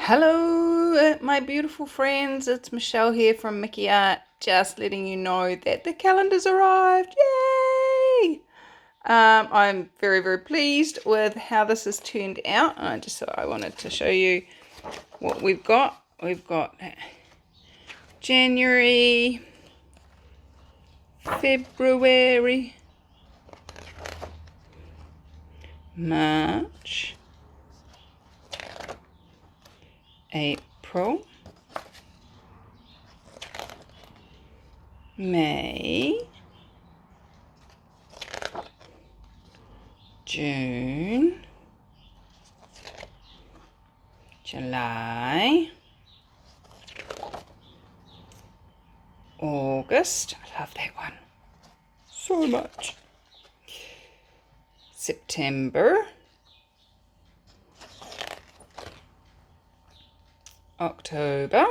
Hello, my beautiful friends. It's Michelle here from McE Art, just letting you know that the calendar's arrived. Yay! I'm very, very pleased with how this has turned out. I wanted to show you what we've got. We've got January, February, March, April, May, June, July, August, I love that one so much, September, October,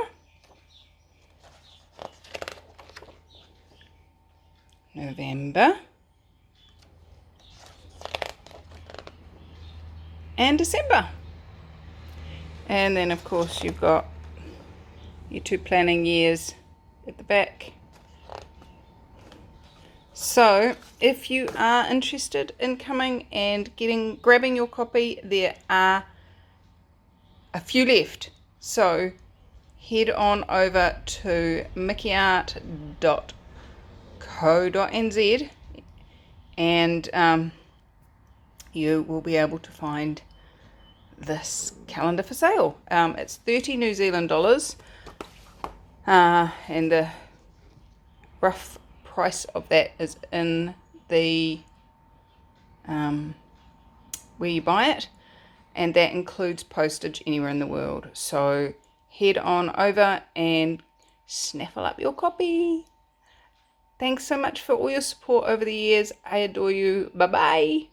November, and December. And then of course you've got your 2 planning years at the back. So if you are interested in coming and grabbing your copy, there are a few left. So head on over to mceart.co.nz and you will be able to find this calendar for sale. It's 30 New Zealand dollars, and the rough price of that is in the where you buy it, and that includes postage anywhere in the world. So head on over and snaffle up your copy. Thanks so much for all your support over the years. I adore you. Bye bye.